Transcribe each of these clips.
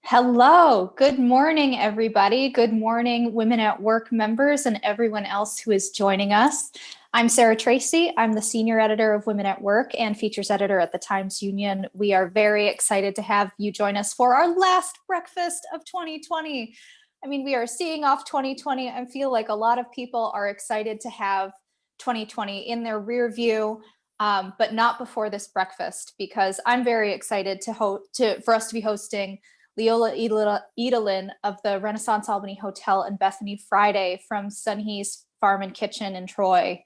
Hello, good morning, everybody. Good morning, Women at Work members and everyone else who is joining us. I'm Sarah Tracy. I'm the senior editor of Women at Work and features editor at the Times Union. We are very excited to have you join us for our last breakfast of 2020. I mean, we are seeing off 2020. I feel like a lot of people are excited to have 2020 in their rear view. But not before this breakfast, because I'm very excited for us to be hosting Leola Edelin of the Renaissance Albany Hotel and Bethany Friday from Sunhee's Farm and Kitchen in Troy,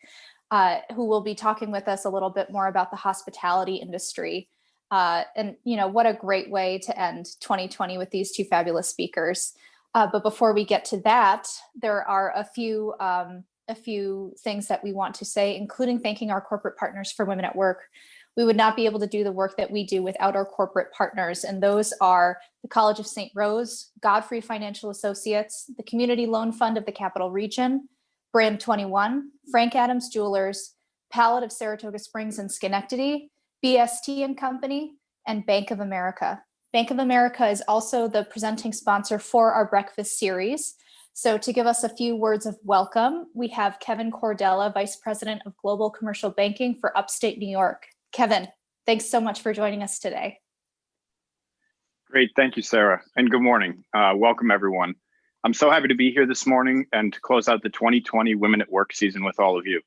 who will be talking with us a little bit more about the hospitality industry. And what a great way to end 2020 with these two fabulous speakers. But before we get to that, there are a few things that we want to say, including thanking our corporate partners for Women at Work. We would not be able to do the work that we do without our corporate partners, and those are the College of St. Rose, Godfrey Financial Associates, the Community Loan Fund of the Capital Region, Brand 21, Frank Adams Jewelers, Palette of Saratoga Springs and Schenectady, BST and Company, and Bank of America. Bank of America is also the presenting sponsor for our breakfast series. So to give us a few words of welcome, we have Kevin Cordella, Vice President of Global Commercial Banking for Upstate New York. Kevin, thanks so much for joining us today. Great, thank you, Sarah, and good morning. Welcome, everyone. I'm so happy to be here this morning and to close out the 2020 Women at Work season with all of you.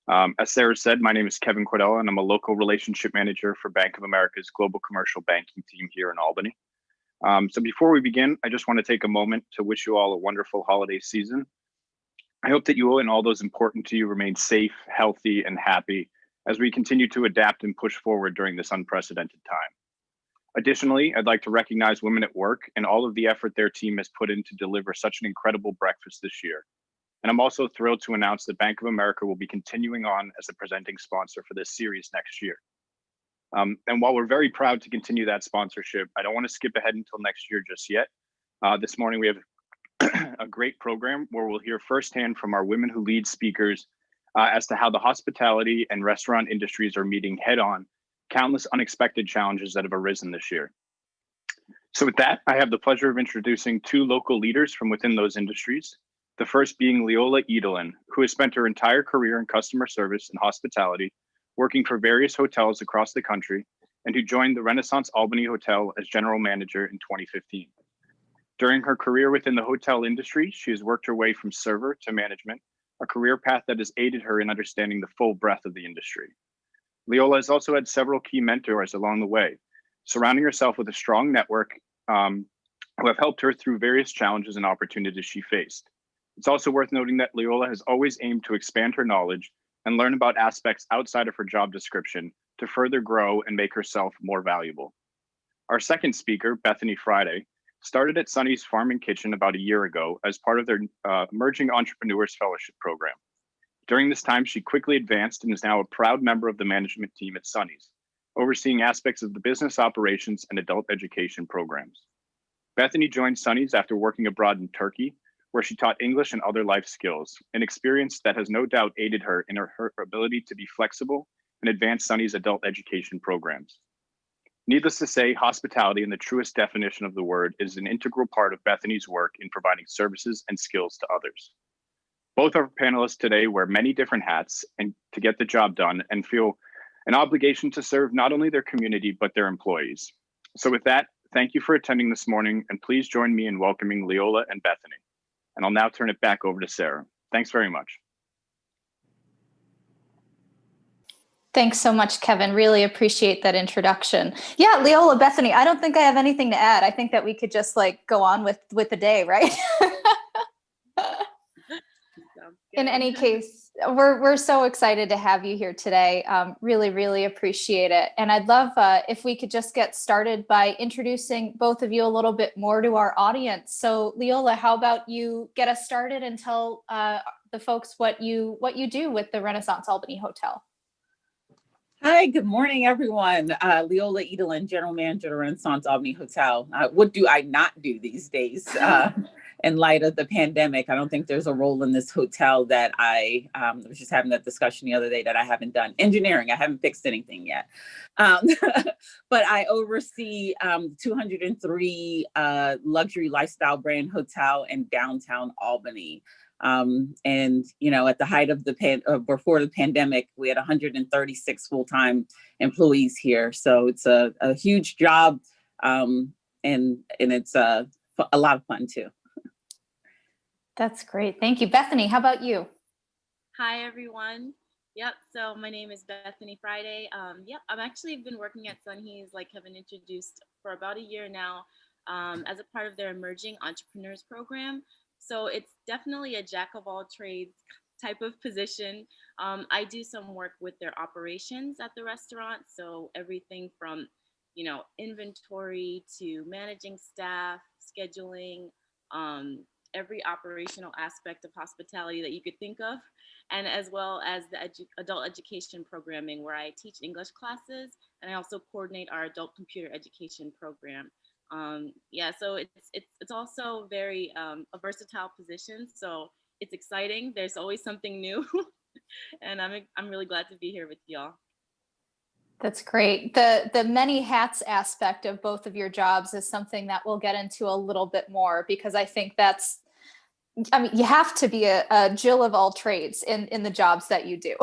As Sarah said, my name is Kevin Cordella, and I'm a local relationship manager for Bank of America's Global Commercial Banking team here in Albany. So before we begin, I just want to take a moment to wish you all a wonderful holiday season. I hope that you and all those important to you remain safe, healthy, and happy as we continue to adapt and push forward during this unprecedented time. Additionally, I'd like to recognize Women at Work and all of the effort their team has put in to deliver such an incredible breakfast this year. And I'm also thrilled to announce that Bank of America will be continuing on as a presenting sponsor for this series next year. And while we're very proud to continue that sponsorship, I don't want to skip ahead until next year just yet. This morning, we have a great program where we'll hear firsthand from our Women Who Lead speakers as to how the hospitality and restaurant industries are meeting head-on countless unexpected challenges that have arisen this year. So with that, I have the pleasure of introducing two local leaders from within those industries. The first being Leola Edelin, who has spent her entire career in customer service and hospitality, working for various hotels across the country, and who joined the Renaissance Albany Hotel as general manager in 2015. During her career within the hotel industry, she has worked her way from server to management, a career path that has aided her in understanding the full breadth of the industry. Leola has also had several key mentors along the way, surrounding herself with a strong network who have helped her through various challenges and opportunities she faced. It's also worth noting that Leola has always aimed to expand her knowledge and learn about aspects outside of her job description to further grow and make herself more valuable. Our second speaker, Bethany Friday, started at Sunhee's Farm and Kitchen about a year ago as part of their Emerging Entrepreneurs Fellowship Program. During this time, she quickly advanced and is now a proud member of the management team at Sunhee's, overseeing aspects of the business operations and adult education programs. Bethany joined Sunhee's after working abroad in Turkey, where she taught English and other life skills, an experience that has no doubt aided her in her ability to be flexible and advance Sunhee's adult education programs. Needless to say, hospitality in the truest definition of the word is an integral part of Bethany's work in providing services and skills to others. Both our panelists today wear many different hats and to get the job done and feel an obligation to serve not only their community, but their employees. So with that, thank you for attending this morning, and please join me in welcoming Leola and Bethany. And I'll now turn it back over to Sarah. Thanks very much. Thanks so much, Kevin. Really appreciate that introduction. Yeah, Leola, Bethany, I don't think I have anything to add. I think that we could just go on with the day, right? In any case, we're so excited to have you here today. Really, really appreciate it. And I'd love if we could just get started by introducing both of you a little bit more to our audience. So Leola, how about you get us started and tell the folks what you do with the Renaissance Albany Hotel? Hi, good morning, everyone. Leola Edelin, General Manager at Renaissance Albany Hotel. What do I not do these days? in light of the pandemic. I don't think there's a role in this hotel that I was just having that discussion the other day that I haven't done. Engineering, I haven't fixed anything yet. But I oversee 203 luxury lifestyle brand hotel in downtown Albany. And, you know, at the height of before the pandemic, we had 136 full-time employees here. So it's a huge job. And it's a lot of fun too. That's great. Thank you. Bethany, how about you? Hi, everyone. Yep, so my name is Bethany Friday. Yep, I've actually been working at Sunhee, like Kevin introduced, for about a year now as a part of their Emerging Entrepreneurs Program. So it's definitely a jack of all trades type of position. I do some work with their operations at the restaurant. So everything from, you know, inventory to managing staff, scheduling, every operational aspect of hospitality that you could think of, and as well as the adult education programming, where I teach English classes, and I also coordinate our adult computer education program. Yeah, so it's also very a versatile position, so it's exciting. There's always something new, and I'm really glad to be here with y'all. That's great. The many hats aspect of both of your jobs is something that we'll get into a little bit more, because I think that's, I mean, you have to be a Jill of all trades in the jobs that you do.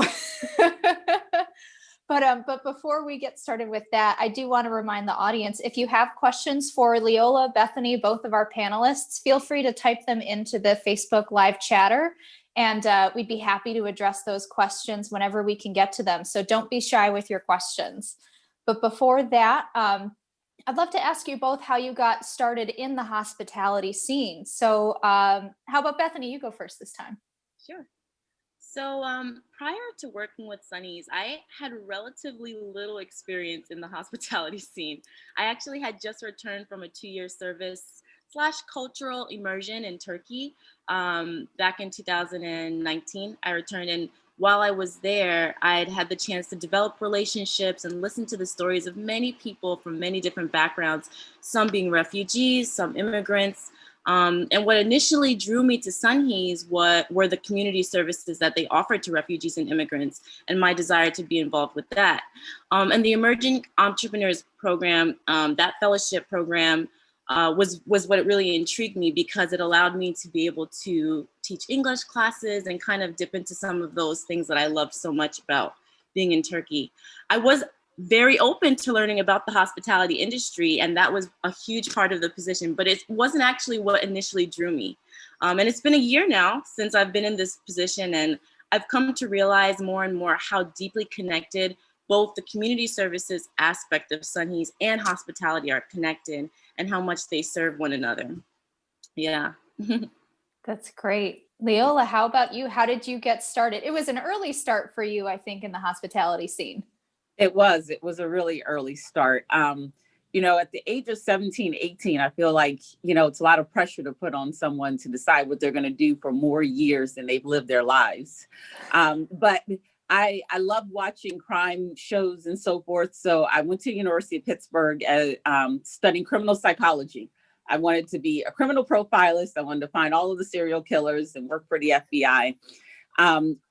But before we get started with that, I do want to remind the audience, if you have questions for Leola, Bethany, both of our panelists, feel free to type them into the Facebook live chatter, and we'd be happy to address those questions whenever we can get to them. So don't be shy with your questions. But before that, I'd love to ask you both how you got started in the hospitality scene. So how about Bethany, you go first this time. Sure. So prior to working with Sunhees, I had relatively little experience in the hospitality scene. I actually had just returned from a 2-year service / cultural immersion in Turkey back in 2019. I returned, and while I was there, I'd had the chance to develop relationships and listen to the stories of many people from many different backgrounds, some being refugees, some immigrants. And what initially drew me to Sunhees were the community services that they offered to refugees and immigrants, and my desire to be involved with that. And the Emerging Entrepreneurs Program, that fellowship program, was what really intrigued me, because it allowed me to be able to teach English classes and kind of dip into some of those things that I loved so much about being in Turkey. I was very open to learning about the hospitality industry, and that was a huge part of the position, but it wasn't actually what initially drew me. And it's been a year now since I've been in this position, and I've come to realize more and more how deeply connected both the community services aspect of Sunhees and hospitality are connected, and how much they serve one another. Yeah. That's great. Leola, how about you? How did you get started? It was an early start for you, I think, in the hospitality scene. It was a really early start. You know, at the age of 17, 18, I feel like, you know, it's a lot of pressure to put on someone to decide what they're going to do for more years than they've lived their lives. But I love watching crime shows and so forth. So I went to the University of Pittsburgh studying criminal psychology. I wanted to be a criminal profilist. I wanted to find all of the serial killers and work for the FBI.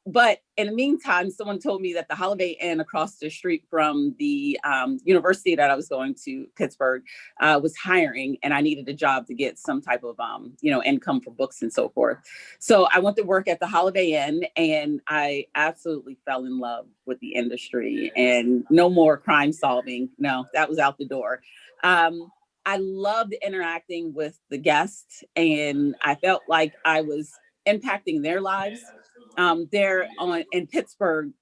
But in the meantime, someone told me that the Holiday Inn across the street from the university that I was going to, Pittsburgh, was hiring, and I needed a job to get some type of, you know, income for books and so forth. So I went to work at the Holiday Inn, and I absolutely fell in love with the industry, and no more crime solving. No, that was out the door. I loved interacting with the guests, and I felt like I was impacting their lives. There in Pittsburgh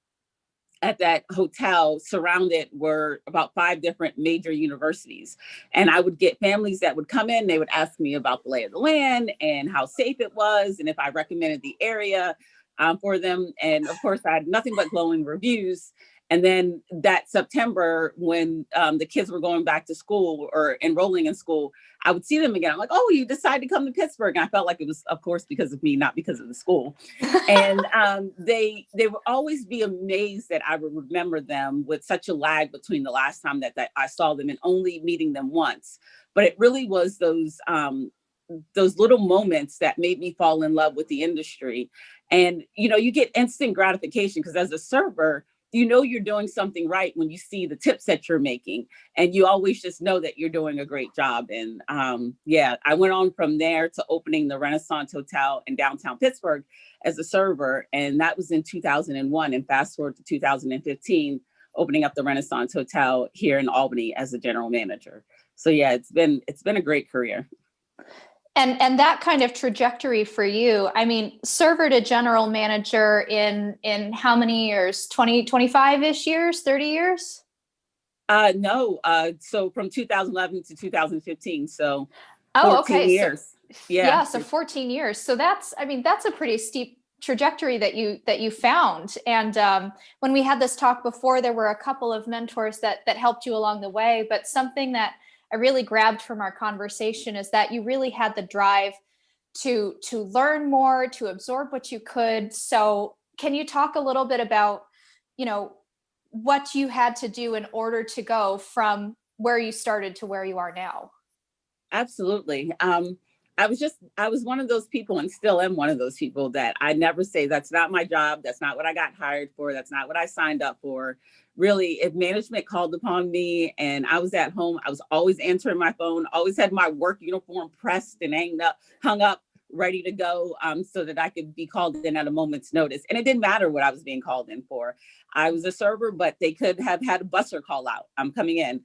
at that hotel surrounded were about 5 different major universities. And I would get families that would come in, they would ask me about the lay of the land and how safe it was, and if I recommended the area for them. And of course, I had nothing but glowing reviews. And then that September, when the kids were going back to school or enrolling in school, I would see them again. I'm like, oh, you decided to come to Pittsburgh. And I felt like it was, of course, because of me, not because of the school. And they would always be amazed that I would remember them with such a lag between the last time that I saw them and only meeting them once. But it really was those those little moments that made me fall in love with the industry. And, you know, you get instant gratification because as a server, you know you're doing something right when you see the tips that you're making, and you always just know that you're doing a great job. And yeah, I went on from there to opening the Renaissance Hotel in downtown Pittsburgh as a server, and that was in 2001. And fast forward to 2015, opening up the Renaissance Hotel here in Albany as a general manager. So yeah, it's been a great career. And that kind of trajectory for you, I mean, server to general manager in how many years? 20, 25-ish years, 30 years? No, so from 2011 to 2015. So 14 okay. years. Yeah, so 14 years. So that's a pretty steep trajectory that you found. And when we had this talk before, there were a couple of mentors that helped you along the way, but something that I really grabbed from our conversation is that you really had the drive to learn more, to absorb what you could. So can you talk a little bit about, you know, what you had to do in order to go from where you started to where you are now? Absolutely. I was one of those people, and still am one of those people, that I never say, that's not my job. That's not what I got hired for. That's not what I signed up for. Really, if management called upon me and I was at home, I was always answering my phone, always had my work uniform pressed and hung up, ready to go, so that I could be called in at a moment's notice. And it didn't matter what I was being called in for. I was a server, but they could have had a busser call out, I'm coming in.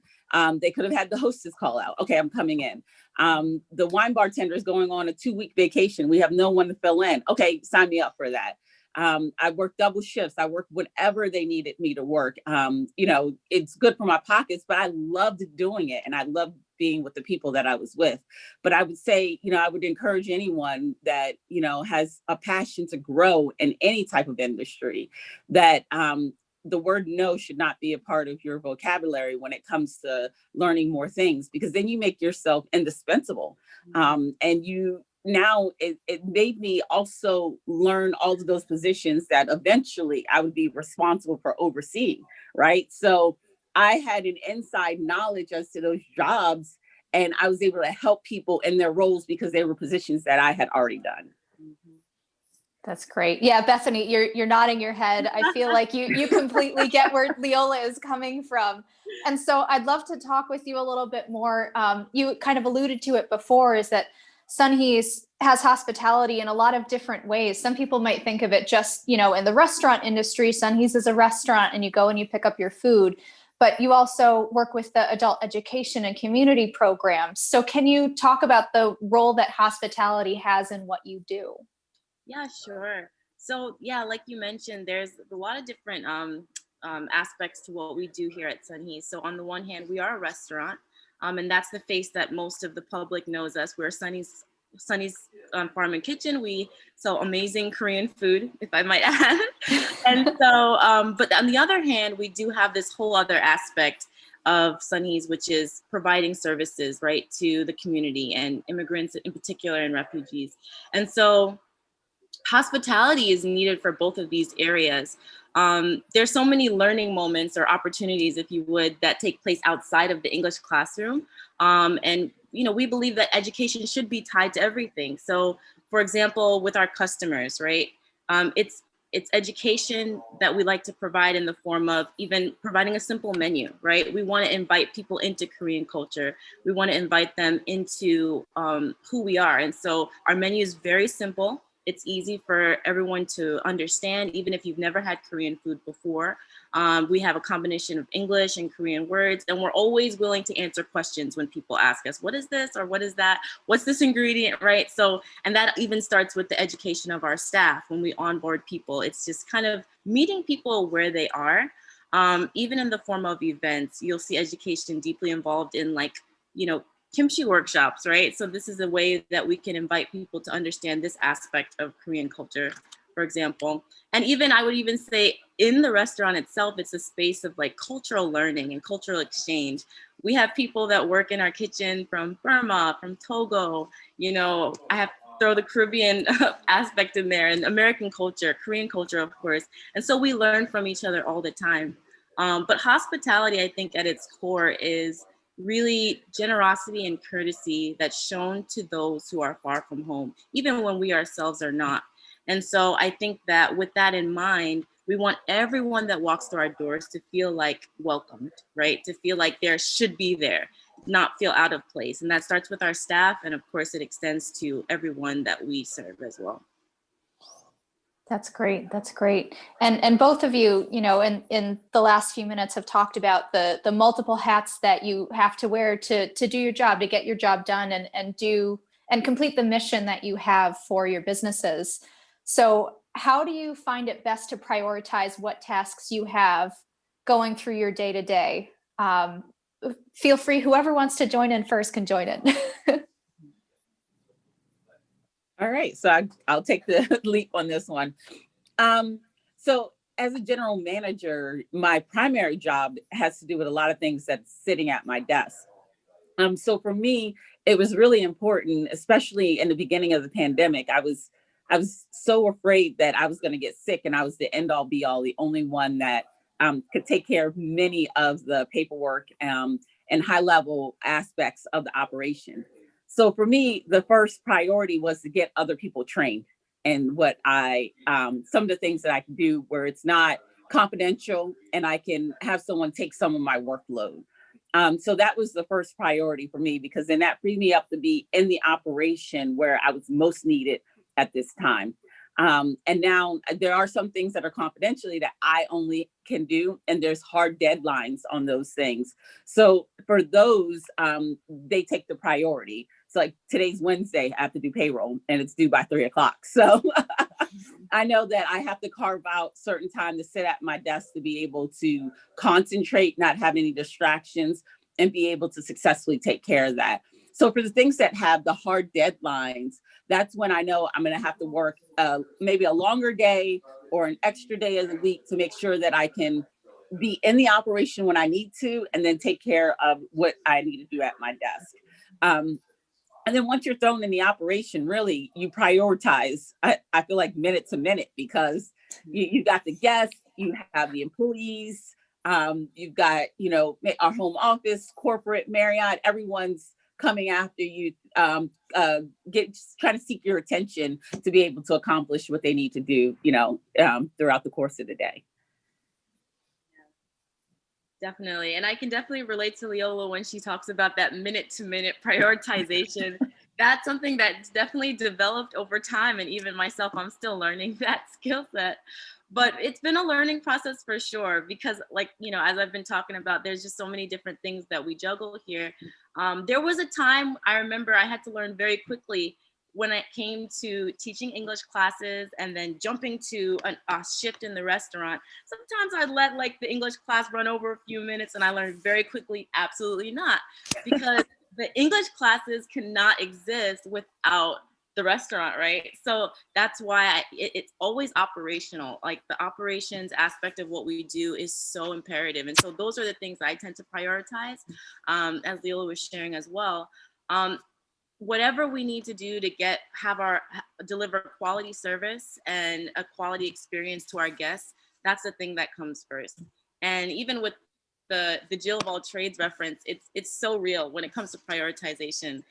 They could have had the hostess call out, okay, I'm coming in. The wine bartender is going on a 2-week vacation. We have no one to fill in. Okay, sign me up for that. I worked double shifts. I worked whatever they needed me to work. You know, it's good for my pockets, but I loved doing it. And I loved being with the people that I was with. But I would say, you know, I would encourage anyone that, you know, has a passion to grow in any type of industry, that the word no should not be a part of your vocabulary when it comes to learning more things, because then you make yourself indispensable. And now it made me also learn all of those positions that eventually I would be responsible for overseeing, right? So I had an inside knowledge as to those jobs, and I was able to help people in their roles because they were positions that I had already done. That's great. Yeah, Bethany, you're nodding your head. I feel like you completely get where Leola is coming from. And so I'd love to talk with you a little bit more. You kind of alluded to it before, is that Sunhee has hospitality in a lot of different ways. Some people might think of it just, you know, in the restaurant industry. Sunhee's is a restaurant and you go and you pick up your food, but you also work with the adult education and community programs. So can you talk about the role that hospitality has in what you do? Yeah, sure. So yeah, like you mentioned, there's a lot of different aspects to what we do here at Sunhee. So on the one hand, we are a restaurant, and that's the face that most of the public knows us. We're Sunhee's Farm and Kitchen. We sell amazing Korean food, if I might add. And so, but on the other hand, we do have this whole other aspect of Sunhee's, which is providing services, right, to the community and immigrants in particular and refugees. And so hospitality is needed for both of these areas. There's so many learning moments or opportunities, if you would, that take place outside of the English classroom. And, you know, we believe that education should be tied to everything. So, for example, with our customers, right, it's education that we like to provide in the form of even providing a simple menu, right? We want to invite people into Korean culture. We want to invite them into who we are. And so our menu is very simple. It's easy for everyone to understand, even if you've never had Korean food before. We have a combination of English and Korean words, and we're always willing to answer questions when people ask us, what is this or what is that? What's this ingredient, right? So, and that even starts with the education of our staff when we onboard people. It's just kind of meeting people where they are. Even in the form of events, you'll see education deeply involved in, like, you know, kimchi workshops, right? So this is a way that we can invite people to understand this aspect of Korean culture, for example. And even, I would even say, in the restaurant itself, it's a space of like cultural learning and cultural exchange. We have people that work in our kitchen from Burma, from Togo, you know, I have to throw the Caribbean aspect in there, and American culture, Korean culture, of course. And so we learn from each other all the time. But hospitality, I think at its core is really generosity and courtesy that's shown to those who are far from home, even when we ourselves are not. And so I think that with that in mind, we want everyone that walks through our doors to feel like welcomed, right? To feel like there should be there, not feel out of place. And that starts with our staff. And of course, it extends to everyone that we serve as well. That's great. That's great. And both of you, in the last few minutes have talked about the multiple hats that you have to wear to do your job, to get your job done and complete the mission that you have for your businesses. So how do you find it best to prioritize what tasks you have going through your day to day? Feel free, whoever wants to join in first can join in. All right, so I'll take the leap on this one. So as a general manager, my primary job has to do with a lot of things that's sitting at my desk. So for me, it was really important, especially in the beginning of the pandemic. I was so afraid that I was going to get sick, and I was the end all be all, the only one that could take care of many of the paperwork and high level aspects of the operation. So for me, the first priority was to get other people trained and some of the things that I can do where it's not confidential and I can have someone take some of my workload. So that was the first priority for me, because then that freed me up to be in the operation where I was most needed at this time. And now there are some things that are confidentially that I only can do, and there's hard deadlines on those things. So for those, they take the priority. So like today's Wednesday, I have to do payroll and it's due by 3:00. So I know that I have to carve out certain time to sit at my desk to be able to concentrate, not have any distractions, and be able to successfully take care of that. So for the things that have the hard deadlines, that's when I know I'm going to have to work maybe a longer day or an extra day of the week to make sure that I can be in the operation when I need to, and then take care of what I need to do at my desk. And then once you're thrown in the operation, really, you prioritize, I feel like minute to minute, because you got the guests, you have the employees, you've got, our home office, corporate, Marriott, everyone's coming after you, trying to seek your attention to be able to accomplish what they need to do, throughout the course of the day. Definitely. And I can definitely relate to Leola when she talks about that minute to minute prioritization. That's something that's definitely developed over time. And even myself, I'm still learning that skill set. But it's been a learning process for sure, because as I've been talking about, there's just so many different things that we juggle here. There was a time I remember I had to learn very quickly when it came to teaching English classes and then jumping to a shift in the restaurant. Sometimes I'd let the English class run over a few minutes, and I learned very quickly, absolutely not, because the English classes cannot exist without the restaurant, right? So that's why it's always operational. Like the operations aspect of what we do is so imperative. And so those are the things I tend to prioritize, as Leola was sharing as well. Whatever we need to do to deliver quality service and a quality experience to our guests, that's the thing that comes first. And even with the Jill of all trades reference, it's so real when it comes to prioritization.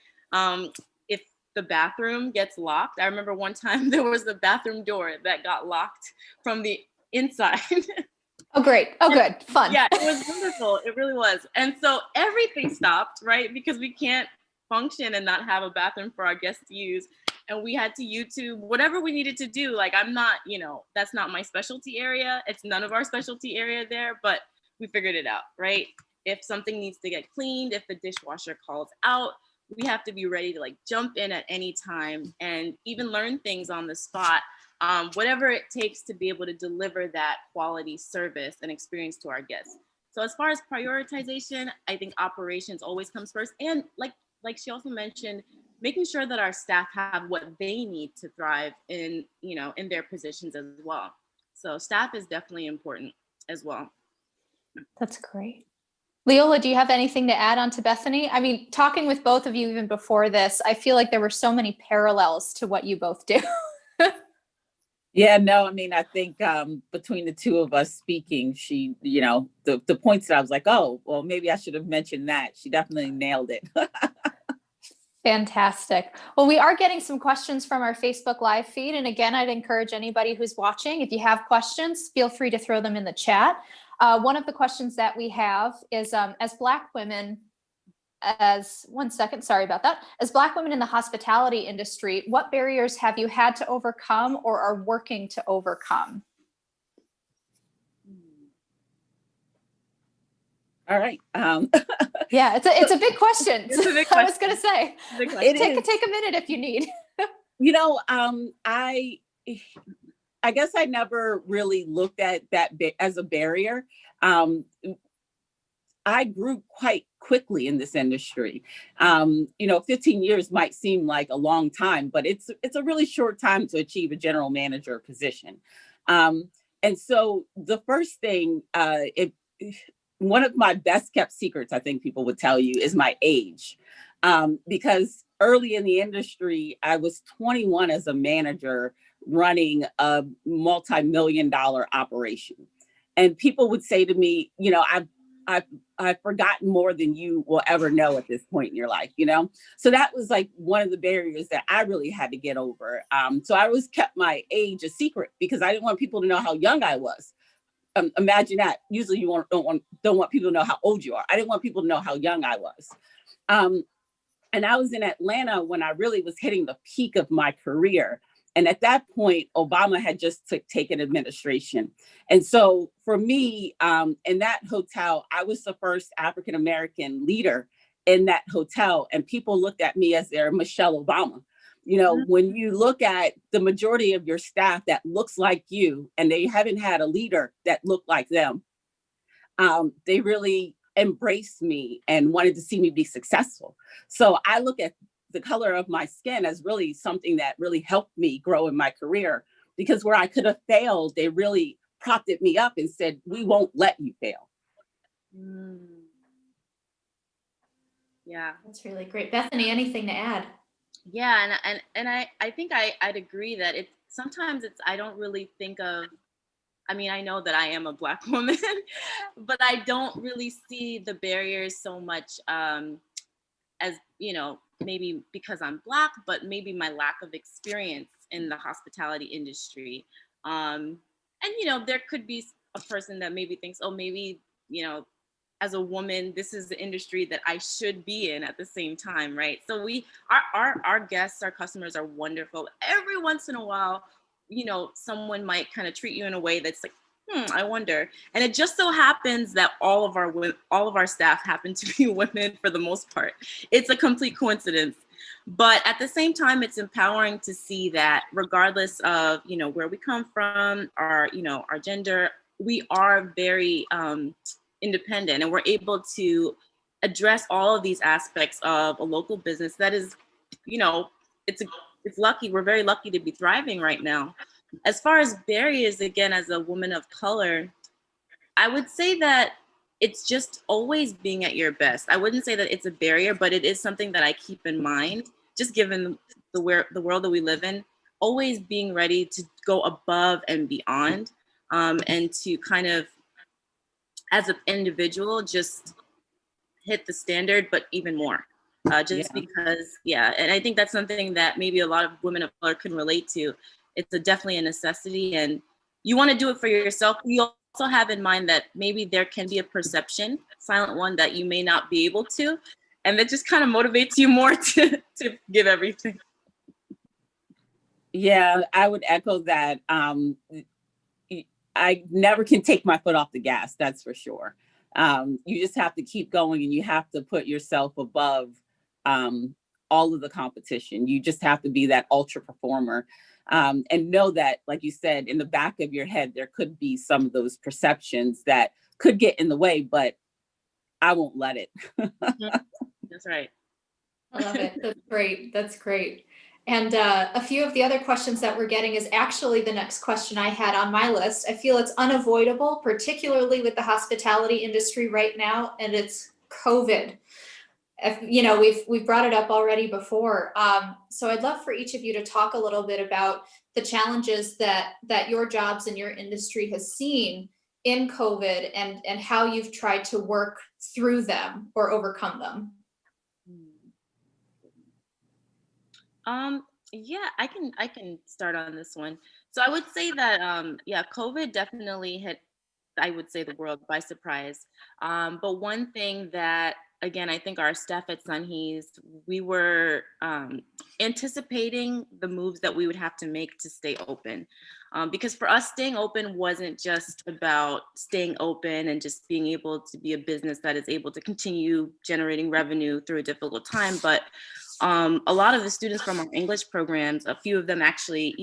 If the bathroom gets locked, I remember one time there was the bathroom door that got locked from the inside. Oh, great. Oh, good. Fun. Yeah, it was wonderful. It really was. And so everything stopped, right? Because we can't function and not have a bathroom for our guests to use. And we had to YouTube whatever we needed to do. I'm not, that's not my specialty area. It's none of our specialty area there, but we figured it out, right? If something needs to get cleaned, if the dishwasher calls out, we have to be ready to jump in at any time and even learn things on the spot. Whatever it takes to be able to deliver that quality service and experience to our guests. So as far as prioritization, I think operations always comes first. And like she also mentioned, making sure that our staff have what they need to thrive in their positions as well. So staff is definitely important as well. That's great. Leola, do you have anything to add on to Bethany? I mean, talking with both of you even before this, I feel like there were so many parallels to what you both do. Yeah, no, I mean, I think between the two of us speaking, she, the points that I was like, oh, well, maybe I should have mentioned that. She definitely nailed it. Fantastic. Well, we are getting some questions from our Facebook Live feed. And again, I'd encourage anybody who's watching, if you have questions, feel free to throw them in the chat. One of the questions that we have is, as Black women, as Black women in the hospitality industry, what barriers have you had to overcome or are working to overcome? All right. Yeah, it's a big question. It's a big I was question. going to say, take a minute if you need. I guess I never really looked at that as a barrier. I grew quite quickly in this industry. 15 years might seem like a long time, but it's a really short time to achieve a general manager position. And so the first thing, one of my best kept secrets, I think people would tell you, is my age. Because early in the industry, I was 21 as a manager running a multi-million-dollar operation. And people would say to me, I've forgotten more than you will ever know at this point in your life, So that was like one of the barriers that I really had to get over. So I always kept my age a secret because I didn't want people to know how young I was. Imagine that. Usually you don't want people to know how old you are. I didn't want people to know how young I was. And I was in Atlanta when I really was hitting the peak of my career. And at that point, Obama had just taken administration. And so for me, in that hotel, I was the first African-American leader in that hotel. And people looked at me as their Michelle Obama. When you look at the majority of your staff that looks like you, and they haven't had a leader that looked like them, they really embraced me and wanted to see me be successful. So I look at the color of my skin as really something that really helped me grow in my career, because where I could have failed, they really propped me up and said, we won't let you fail. Yeah, that's really great. Bethany, anything to add? Yeah, and I think I'd agree that sometimes I don't really think of, I mean, I know that I am a Black woman, but I don't really see the barriers so much as, maybe because I'm Black, but maybe my lack of experience in the hospitality industry. And, there could be a person that maybe thinks, oh, maybe, as a woman, this is the industry that I should be in at the same time, right? So our guests, our customers are wonderful. Every once in a while, someone might kind of treat you in a way that's like, I wonder. And it just so happens that all of our staff happen to be women for the most part. It's a complete coincidence. But at the same time, it's empowering to see that regardless of, where we come from, our gender, we are very independent, and we're able to address all of these aspects of a local business that is, it's lucky. We're very lucky to be thriving right now. As far as barriers, again, as a woman of color, I would say that it's just always being at your best. I wouldn't say that it's a barrier, but it is something that I keep in mind, just given the world that we live in, always being ready to go above and beyond, and to kind of, as an individual, just hit the standard, but even more. Because, and I think that's something that maybe a lot of women of color can relate to. It's definitely a necessity, and you want to do it for yourself. You also have in mind that maybe there can be a perception, silent one, that you may not be able to, and that just kind of motivates you more to give everything. Yeah, I would echo that. I never can take my foot off the gas, that's for sure. You just have to keep going, and you have to put yourself above all of the competition. You just have to be that ultra performer, and know that, like you said, in the back of your head, there could be some of those perceptions that could get in the way, but I won't let it. That's right. I love it. That's great. That's great. And a few of the other questions that we're getting is actually the next question I had on my list. I feel it's unavoidable, particularly with the hospitality industry right now, and it's COVID. we've brought it up already before. So I'd love for each of you to talk a little bit about the challenges that your jobs and your industry has seen in COVID, and how you've tried to work through them or overcome them. Yeah, I can start on this one. So I would say that yeah, COVID definitely hit, I would say, the world by surprise. But one thing that, again, I think our staff at Sunhee's, we were anticipating the moves that we would have to make to stay open. Because for us, staying open wasn't just about staying open and just being able to be a business that is able to continue generating revenue through a difficult time, but a lot of the students from our English programs, a few of them actually,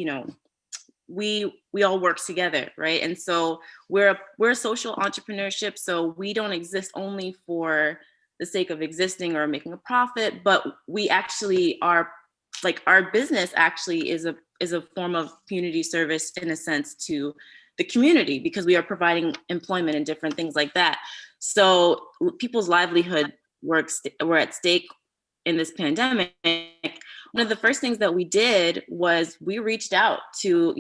we all work together, right? And so we're a social entrepreneurship, so we don't exist only for the sake of existing or making a profit, but we actually are, like, our business actually is a form of community service, in a sense, to the community, because we are providing employment and different things like that. So people's livelihood were at stake in this pandemic. One of the first things that we did was we reached out to,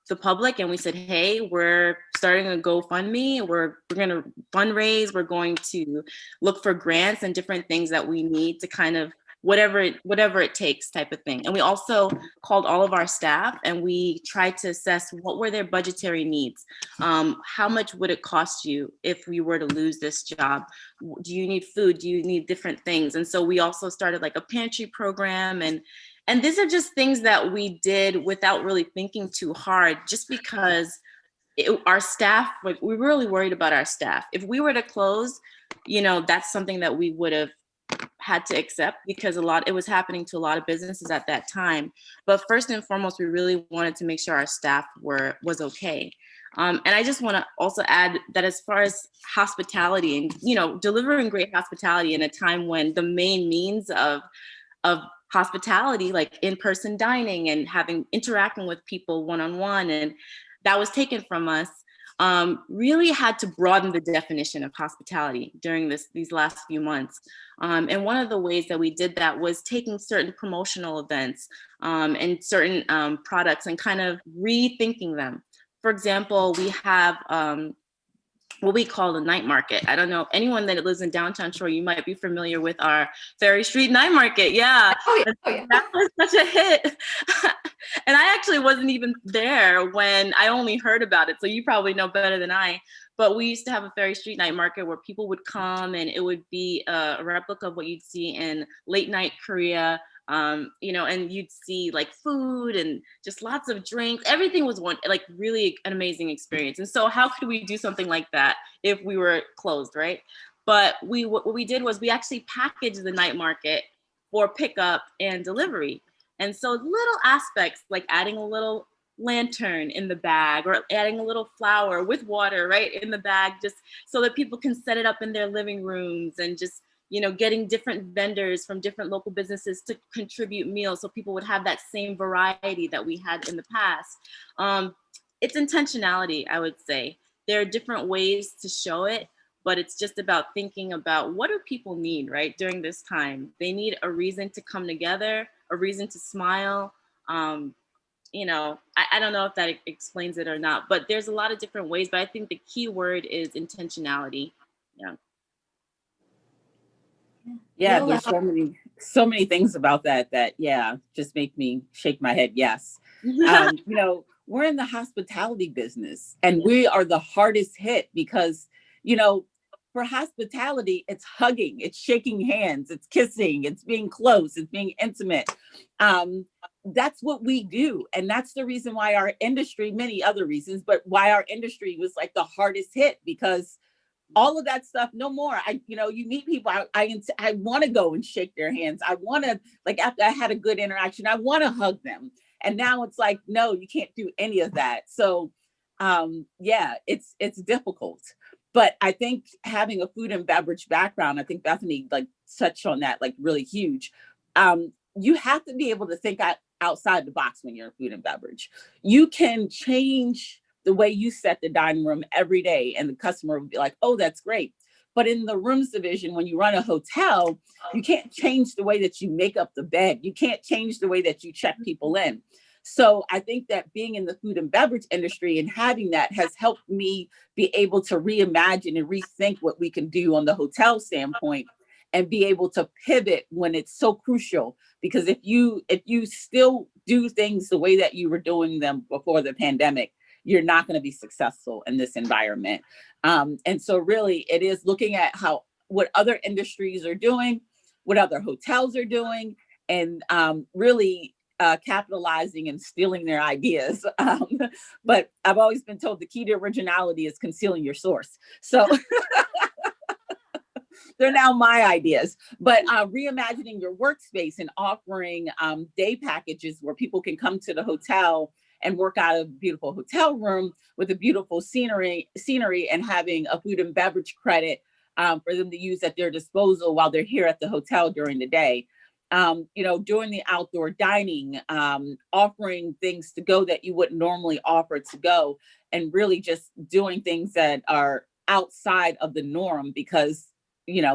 the public, and we said, hey, we're starting a GoFundMe. We're going to fundraise. We're going to look for grants and different things that we need to kind of whatever it takes type of thing. And we also called all of our staff, and we tried to assess what were their budgetary needs. How much would it cost you if we were to lose this job? Do you need food? Do you need different things? And so we also started like a pantry program, and these are just things that we did without really thinking too hard, just because our staff, like, we're really worried about our staff. If we were to close, that's something that we would have had to accept, because it was happening to a lot of businesses at that time. But first and foremost, we really wanted to make sure our staff was okay. And I just want to also add that as far as hospitality and, delivering great hospitality in a time when the main means of hospitality, like in-person dining and interacting with people one-on-one, and that was taken from us, really had to broaden the definition of hospitality during these last few months. And one of the ways that we did that was taking certain promotional events and certain products and kind of rethinking them. For example, we have what we call the night market. I don't know, anyone that lives in downtown Shore, you might be familiar with our Ferry Street night market. Yeah, that was such a hit. And I actually wasn't even there when I only heard about it, so you probably know better than I. But we used to have a Ferry Street night market where people would come, and it would be a replica of what you'd see in late night Korea. And you'd see like food and just lots of drinks. Everything was really an amazing experience. And so how could we do something like that if we were closed, right? But what we did was we actually packaged the night market for pickup and delivery. And so little aspects like adding a little lantern in the bag, or adding a little flower with water right in the bag, just so that people can set it up in their living rooms, and just getting different vendors from different local businesses to contribute meals, so people would have that same variety that we had in the past. It's intentionality, I would say. There are different ways to show it, but it's just about thinking about what do people need, right, during this time. They need a reason to come together, a reason to smile. I don't know if that explains it or not, but there's a lot of different ways, but I think the key word is intentionality. Yeah, there's so many things about that just make me shake my head. Yes. We're in the hospitality business, and we are the hardest hit because, for hospitality, it's hugging, it's shaking hands, it's kissing, it's being close, it's being intimate. That's what we do. And that's the reason why our industry, many other reasons, but why our industry was like the hardest hit, because all of that stuff, no more. You meet people, I want to go and shake their hands. I want to, like, after I had a good interaction, I want to hug them. And now it's like, no, you can't do any of that. So it's difficult. But I think having a food and beverage background, I think Bethany touched on that, really huge. You have to be able to think outside the box when you're in food and beverage. You can change the way you set the dining room every day, and the customer will be like, oh, that's great. But in the rooms division, when you run a hotel, you can't change the way that you make up the bed. You can't change the way that you check people in. So I think that being in the food and beverage industry and having that has helped me be able to reimagine and rethink what we can do on the hotel standpoint and be able to pivot when it's so crucial. Because if you still do things the way that you were doing them before the pandemic, you're not going to be successful in this environment. And so really it is looking at what other industries are doing, what other hotels are doing, and really capitalizing and stealing their ideas. But I've always been told the key to originality is concealing your source. So they're now my ideas, but reimagining your workspace and offering day packages where people can come to the hotel and work out of a beautiful hotel room with a beautiful scenery and having a food and beverage credit for them to use at their disposal while they're here at the hotel during the day. Doing the outdoor dining, offering things to go that you wouldn't normally offer to go, and really just doing things that are outside of the norm because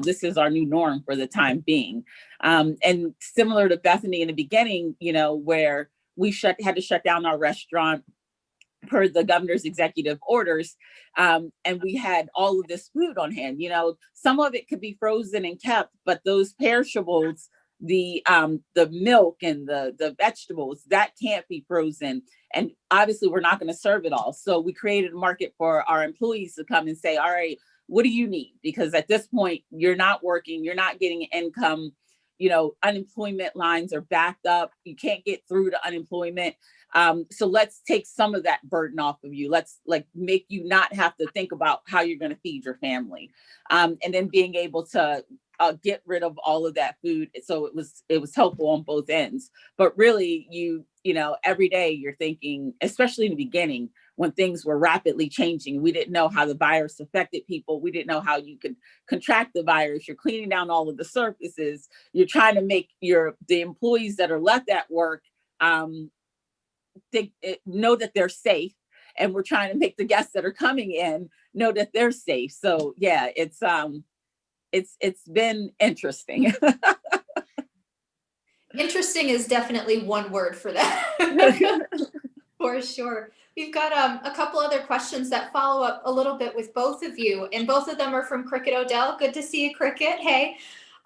this is our new norm for the time being. And similar to Bethany in the beginning, where we had to shut down our restaurant per the governor's executive orders. And we had all of this food on hand. Some of it could be frozen and kept, but those perishables, the milk and the vegetables, that can't be frozen. And obviously we're not going to serve it all. So we created a market for our employees to come and say, all right, what do you need? Because at this point, you're not working, you're not getting income, unemployment lines are backed up. You can't get through to unemployment. So let's take some of that burden off of you. Let's make you not have to think about how you're going to feed your family. And then being able to get rid of all of that food. So it was helpful on both ends. But really, every day you're thinking, especially in the beginning, when things were rapidly changing, we didn't know how the virus affected people. We didn't know how you could contract the virus. You're cleaning down all of the surfaces. You're trying to make the employees that are left at work know that they're safe. And we're trying to make the guests that are coming in know that they're safe. So yeah, it's been interesting. Interesting is definitely one word for that. For sure. We've got a couple other questions that follow up a little bit with both of you, and both of them are from Cricket Odell. Good to see you, Cricket. Hey.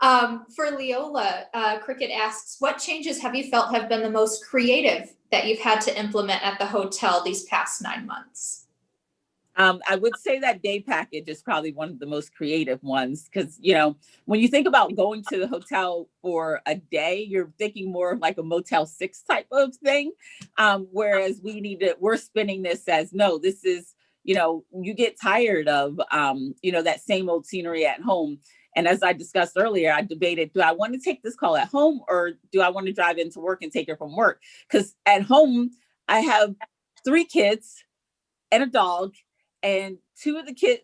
For Leola, Cricket asks, what changes have you felt have been the most creative that you've had to implement at the hotel these past 9 months? I would say that day package is probably one of the most creative ones because, when you think about going to the hotel for a day, you're thinking more of like a Motel 6 type of thing. Whereas we're spinning this as, no, this is, you get tired of, that same old scenery at home. And as I discussed earlier, I debated, do I want to take this call at home or do I want to drive into work and take it from work? Because at home, I have 3 kids and a dog. And 2 of the kids,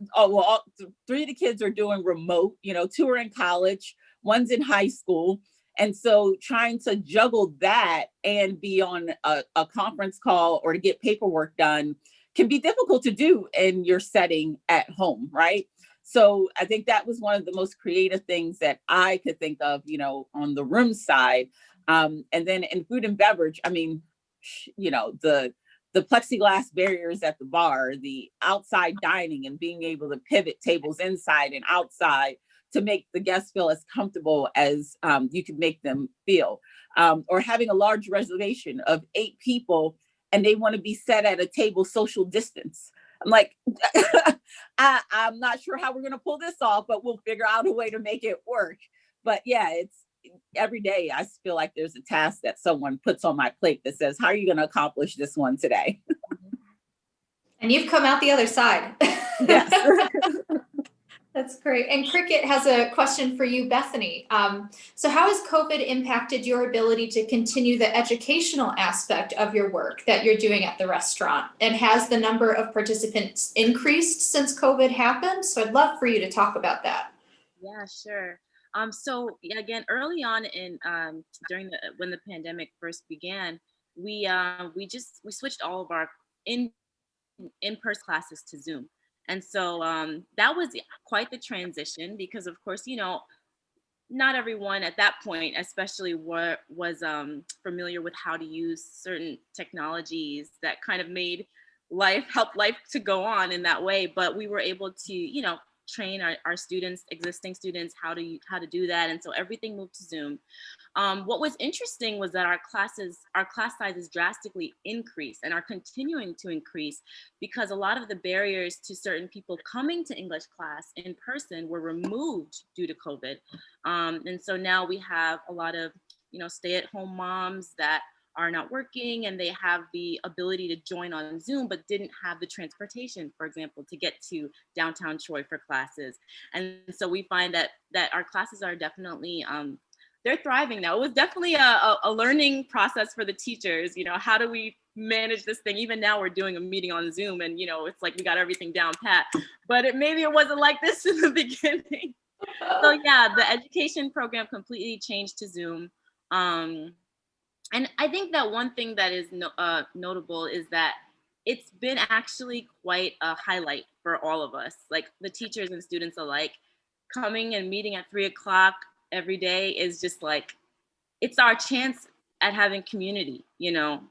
three of the kids are doing remote, 2 are in college, 1's in high school. And so trying to juggle that and be on a conference call or to get paperwork done can be difficult to do in your setting at home, right? So I think that was one of the most creative things that I could think of, on the room side. And then in food and beverage, I mean, the plexiglass barriers at the bar, the outside dining and being able to pivot tables inside and outside to make the guests feel as comfortable as you could make them feel. Or having a large reservation of 8 people and they want to be set at a table social distance. I'm like, I'm not sure how we're going to pull this off, but we'll figure out a way to make it work. But yeah, it's every day I feel like there's a task that someone puts on my plate that says, how are you going to accomplish this one today? And you've come out the other side. Yes. That's great. And Cricket has a question for you, Bethany. So how has COVID impacted your ability to continue the educational aspect of your work that you're doing at the restaurant? And has the number of participants increased since COVID happened? So I'd love for you to talk about that. Yeah, sure. So again, early on when the pandemic first began, we switched all of our in-person classes to Zoom. And so that was quite the transition because, of course, you know, not everyone at that point, especially was familiar with how to use certain technologies that kind of made help life to go on in that way. But we were able to, you know, train our students, existing students, how to do that. And so everything moved to Zoom. What was interesting was that our class sizes drastically increased and are continuing to increase because a lot of the barriers to certain people coming to English class in person were removed due to COVID. And so now we have a lot of, you know, stay-at-home moms that are not working and they have the ability to join on Zoom, but didn't have the transportation, for example, to get to downtown Troy for classes. And so we find that our classes are definitely, they're thriving now. It was definitely a learning process for the teachers. You know, how do we manage this thing? Even now we're doing a meeting on Zoom and, you know, it's like we got everything down pat, but maybe it wasn't like this in the beginning. So yeah, the education program completely changed to Zoom. And I think that one thing that is notable is that it's been actually quite a highlight for all of us, like the teachers and students alike. Coming and meeting at 3 o'clock every day is just like, it's our chance at having community, you know,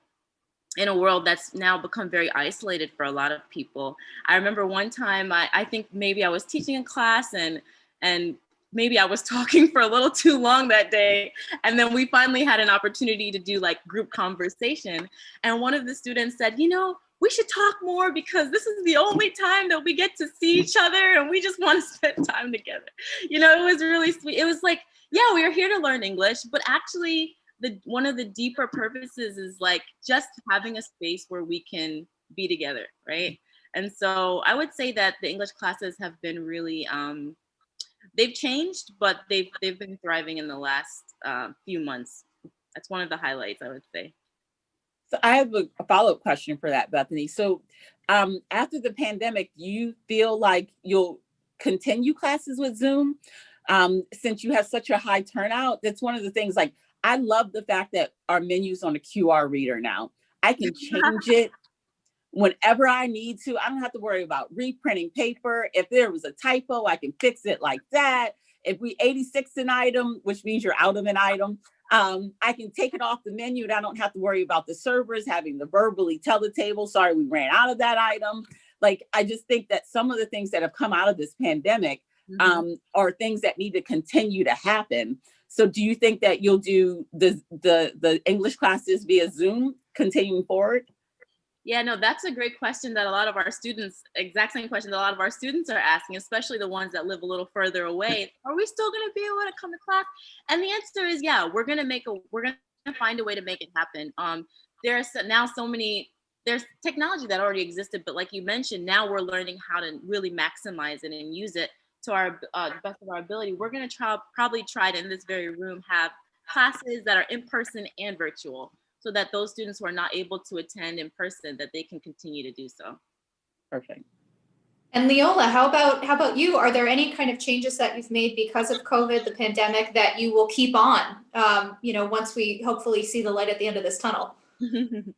in a world that's now become very isolated for a lot of people. I remember one time, I think maybe I was teaching a class and maybe I was talking for a little too long that day. And then we finally had an opportunity to do like group conversation. And one of the students said, you know, we should talk more because this is the only time that we get to see each other and we just want to spend time together. You know, it was really sweet. It was like, yeah, we are here to learn English, but actually one of the deeper purposes is like just having a space where we can be together, right? And so I would say that the English classes have been really, they've changed, but they've been thriving in the last few months. That's one of the highlights, I would say. So I have a follow-up question for that, Bethany. So after the pandemic, do you feel like you'll continue classes with Zoom? Since you have such a high turnout, that's one of the things, like, I love the fact that our menu's on a QR reader now. I can change it whenever I need to. I don't have to worry about reprinting paper. If there was a typo, I can fix it like that. If we 86 an item, which means you're out of an item, I can take it off the menu and I don't have to worry about the servers having to verbally tell the table, sorry, we ran out of that item. Like, I just think that some of the things that have come out of this pandemic are things that need to continue to happen. So do you think that you'll do the English classes via Zoom continuing forward? Yeah, no, that's a great question that a lot of our students, exact same question that a lot of our students are asking, especially the ones that live a little further away. Are we still going to be able to come to class? And the answer is, yeah, we're going to find a way to make it happen. There's now there's technology that already existed, but like you mentioned, now we're learning how to really maximize it and use it to our best of our ability. We're going to probably try to, in this very room, have classes that are in person and virtual, so that those students who are not able to attend in person, that they can continue to do so. Perfect. And Leola, how about you? Are there any kind of changes that you've made because of COVID, the pandemic, that you will keep on, you know, once we hopefully see the light at the end of this tunnel?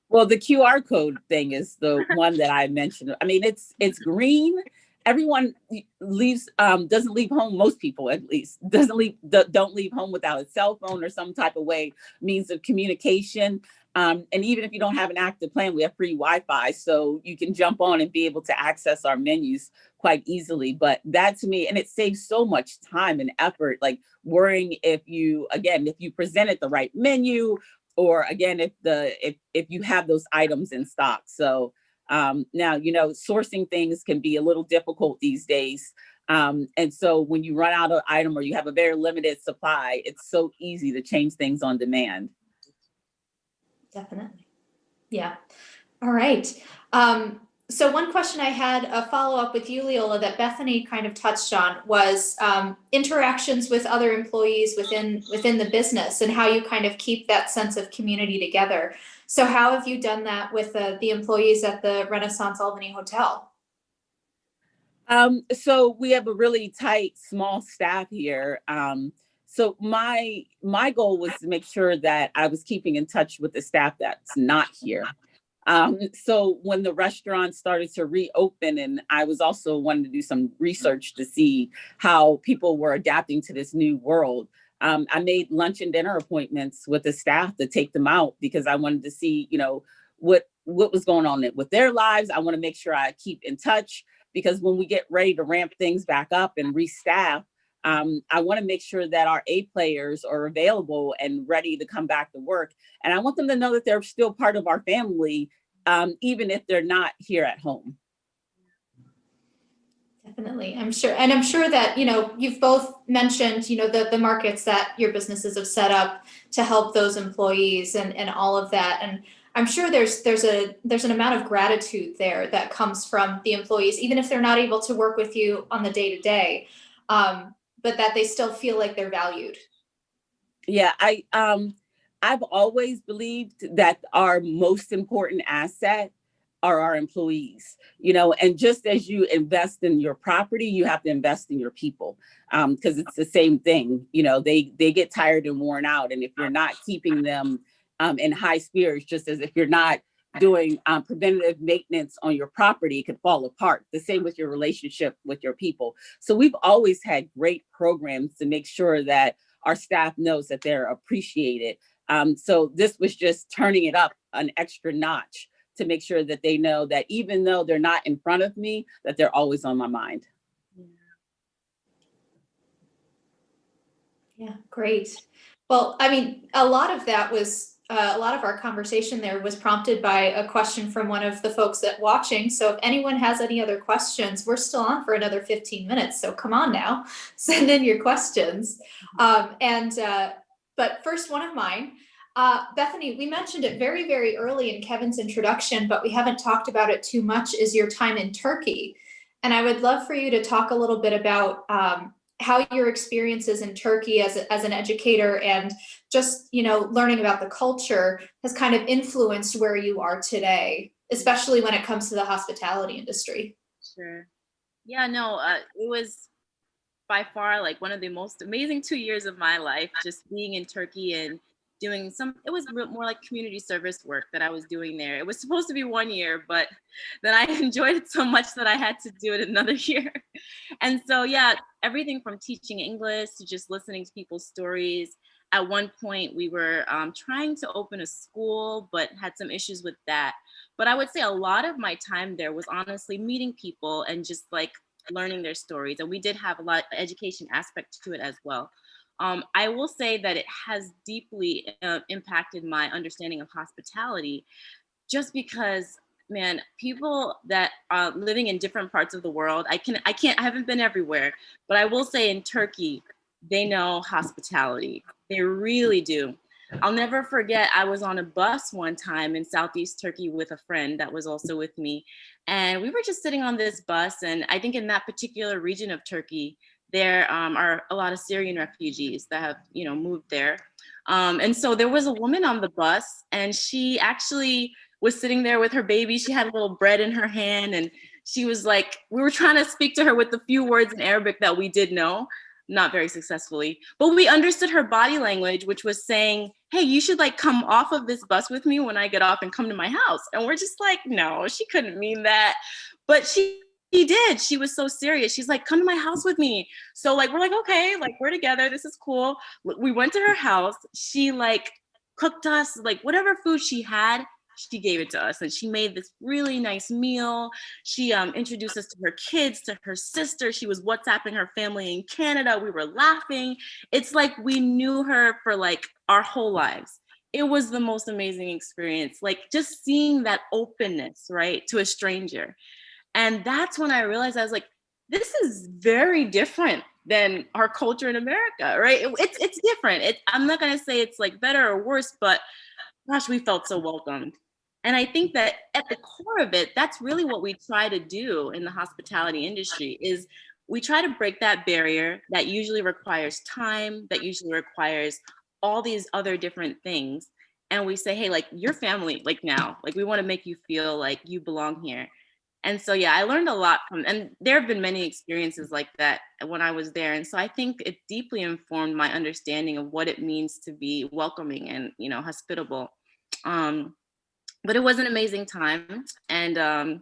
Well, the QR code thing is the one that I mentioned. I mean, it's green. Everyone leaves, doesn't leave home. Most people, at least, don't leave home without a cell phone or some type of means of communication. And even if you don't have an active plan, we have free Wi-Fi, so you can jump on and be able to access our menus quite easily. But that, to me, and it saves so much time and effort, like worrying if you presented the right menu, or again, if you have those items in stock. So now, you know, sourcing things can be a little difficult these days. And so when you run out of item or you have a very limited supply, it's so easy to change things on demand. Definitely. Yeah. All right. So one question I had, a follow-up with you, Leola, that Bethany kind of touched on was interactions with other employees within the business and how you kind of keep that sense of community together. So how have you done that with the employees at the Renaissance Albany Hotel? So we have a really tight, small staff here. So my goal was to make sure that I was keeping in touch with the staff that's not here. So when the restaurants started to reopen, and I was also wanting to do some research to see how people were adapting to this new world, I made lunch and dinner appointments with the staff to take them out because I wanted to see, what was going on with their lives. I want to make sure I keep in touch because when we get ready to ramp things back up and restaff, I want to make sure that our A players are available and ready to come back to work. And I want them to know that they're still part of our family, even if they're not here at home. Definitely. I'm sure. And I'm sure that, you've both mentioned, the markets that your businesses have set up to help those employees and all of that. And I'm sure there's an amount of gratitude there that comes from the employees, even if they're not able to work with you on the day to day, but that they still feel like they're valued. Yeah, I've always believed that our most important asset are our employees, and just as you invest in your property, you have to invest in your people, because it's the same thing. They get tired and worn out. And if you're not keeping them in high spirits, just as if you're not doing preventative maintenance on your property, it could fall apart. The same with your relationship with your people. So we've always had great programs to make sure that our staff knows that they're appreciated. So this was just turning it up an extra notch to make sure that they know that even though they're not in front of me, that they're always on my mind. Yeah, great. Well, I mean, a lot of our conversation there was prompted by a question from one of the folks that watching. So if anyone has any other questions, we're still on for another 15 minutes. So come on now, send in your questions. But first, one of mine, Bethany, we mentioned it very, very early in Kevin's introduction, but we haven't talked about it too much, is your time in Turkey. And I would love for you to talk a little bit about how your experiences in Turkey as an educator and just, learning about the culture has kind of influenced where you are today, especially when it comes to the hospitality industry. Sure. Yeah, no, it was by far like one of the most amazing 2 years of my life, just being in Turkey and doing it was more like community service work that I was doing there. It was supposed to be 1 year, but then I enjoyed it so much that I had to do it another year. And so, yeah, everything from teaching English to just listening to people's stories. At one point, we were trying to open a school, but had some issues with that. But I would say a lot of my time there was honestly meeting people and just like learning their stories. And we did have a lot of education aspect to it as well. I will say that it has deeply impacted my understanding of hospitality, just because, man, people that are living in different parts of the world, I haven't been everywhere, but I will say in Turkey, they know hospitality. They really do. I'll never forget, I was on a bus one time in Southeast Turkey with a friend that was also with me. And we were just sitting on this bus. And I think in that particular region of Turkey, there are a lot of Syrian refugees that have, moved there. And so there was a woman on the bus, and she actually was sitting there with her baby. She had a little bread in her hand, and she was like, we were trying to speak to her with the few words in Arabic that we did know, not very successfully, but we understood her body language, which was saying, hey, you should like come off of this bus with me when I get off and come to my house. And we're just like, no, she couldn't mean that. But she did. She was so serious. She's like, come to my house with me. So like, we're like, okay, like we're together. This is cool. We went to her house. She like cooked us like whatever food she had, she gave it to us. And she made this really nice meal. She introduced us to her kids, to her sister. She was WhatsApping her family in Canada. We were laughing. It's like we knew her for like our whole lives. It was the most amazing experience. Like just seeing that openness, right, to a stranger. And that's when I realized, I was like, this is very different than our culture in America, right? It's different. I'm not going to say it's like better or worse, but gosh, we felt so welcomed. And I think that at the core of it, that's really what we try to do in the hospitality industry is we try to break that barrier that usually requires time, that usually requires all these other different things. And we say, hey, like your family, like now, like we want to make you feel like you belong here. And so, yeah, I learned a lot and there have been many experiences like that when I was there. And so I think it deeply informed my understanding of what it means to be welcoming and, hospitable. but it was an amazing time. And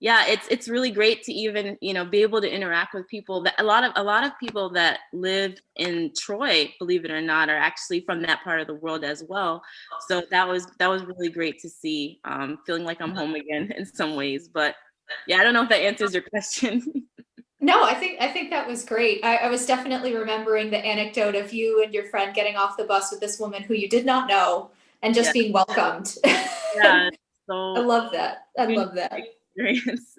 yeah, it's really great to even, be able to interact with people. That a lot of people that live in Troy, believe it or not, are actually from that part of the world as well. So that was really great to see. Feeling like I'm home again in some ways. But yeah, I don't know if that answers your question. No, I think that was great. I was definitely remembering the anecdote of you and your friend getting off the bus with this woman who you did not know and just Yeah. being welcomed. Yeah. I So love that. I love that. experience.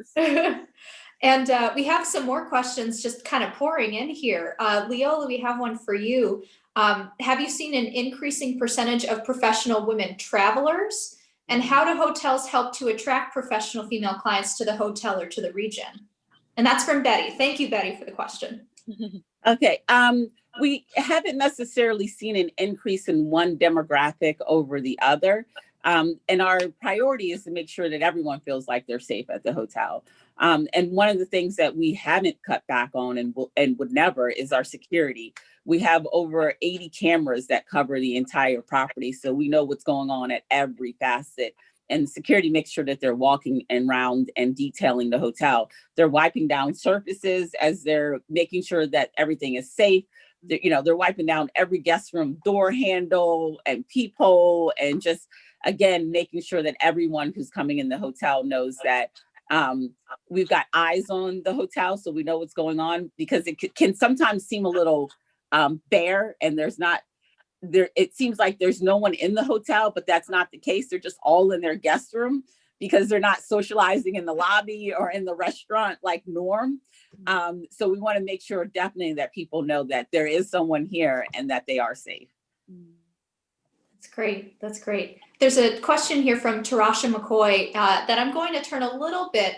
And we have some more questions just kind of pouring in here. Leola, we have one for you. Have you seen an increasing percentage of professional women travelers? And how do hotels help to attract professional female clients to the hotel or to the region? And that's from Betty. Thank you, Betty, for the question. Okay. We haven't necessarily seen an increase in one demographic over the other. And our priority is to make sure that everyone feels like they're safe at the hotel. And one of the things that we haven't cut back on and would never is our security. We have over 80 cameras that cover the entire property, so we know what's going on at every facet. And security makes sure that they're walking around and detailing the hotel. They're wiping down surfaces as they're making sure that everything is safe. They're wiping down every guest room door handle and peephole, and just, again, making sure that everyone who's coming in the hotel knows that we've got eyes on the hotel, so we know what's going on, because it can sometimes seem a little bare, and it seems like there's no one in the hotel, but that's not the case. They're just all in their guest room because they're not socializing in the lobby or in the restaurant like norm. So we want to make sure definitely that people know that there is someone here and that they are safe. That's great. That's great. There's a question here from Tarasha McCoy that I'm going to turn a little bit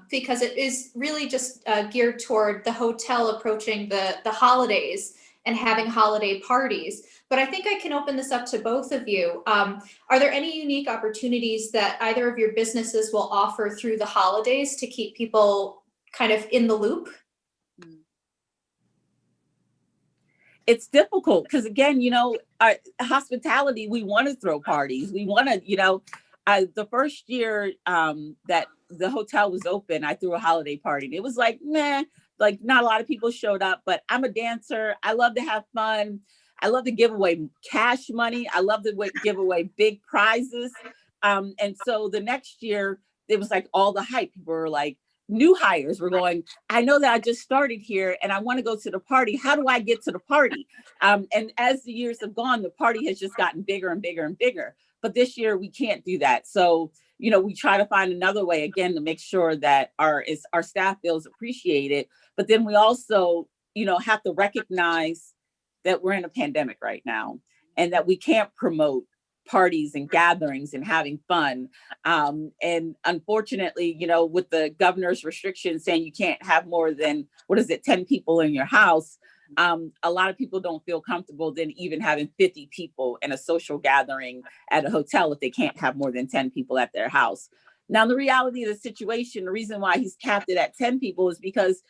because it is really just geared toward the hotel approaching the holidays and having holiday parties. But I think I can open this up to both of you. Are there any unique opportunities that either of your businesses will offer through the holidays to keep people kind of in the loop? It's difficult because, again, hospitality, we want to throw parties. We want to, the first year that the hotel was open, I threw a holiday party. It was like, meh, like not a lot of people showed up, but I'm a dancer. I love to have fun. I love to give away cash money. I love to give away big prizes. And so the next year, it was like all the hype. People were like, new hires were going, I know that I just started here and I want to go to the party. How do I get to the party? And as the years have gone, the party has just gotten bigger and bigger and bigger. But this year we can't do that. So, we try to find another way, again, to make sure that our staff feels appreciated. But then we also, have to recognize that we're in a pandemic right now and that we can't promote parties and gatherings and having fun. And unfortunately, with the governor's restrictions saying you can't have more than, 10 people in your house, a lot of people don't feel comfortable then even having 50 people in a social gathering at a hotel if they can't have more than 10 people at their house. Now, the reality of the situation, the reason why he's capped it at 10 people is because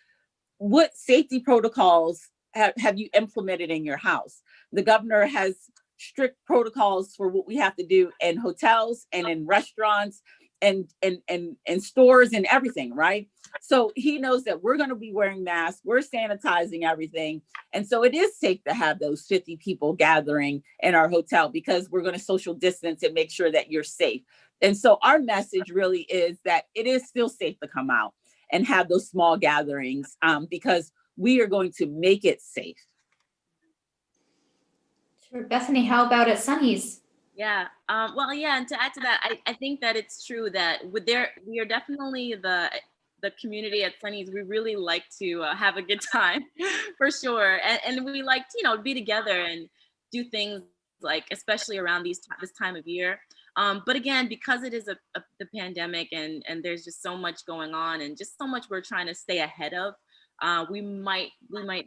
what safety protocols have you implemented in your house? The governor has strict protocols for what we have to do in hotels and in restaurants and stores and everything, right? So he knows that we're going to be wearing masks, we're sanitizing everything. And so it is safe to have those 50 people gathering in our hotel because we're going to social distance and make sure that you're safe. And so our message really is that it is still safe to come out and have those small gatherings because we are going to make it safe. Sure. Bethany, how about at Sunhee's? Yeah. Well, yeah. And to add to that, I think that it's true that we are definitely the community at Sunhee's. We really like to have a good time for sure. And we like to, be together and do things like, especially around this time of year. But again, because it is the pandemic and there's just so much going on and just so much we're trying to stay ahead of, we might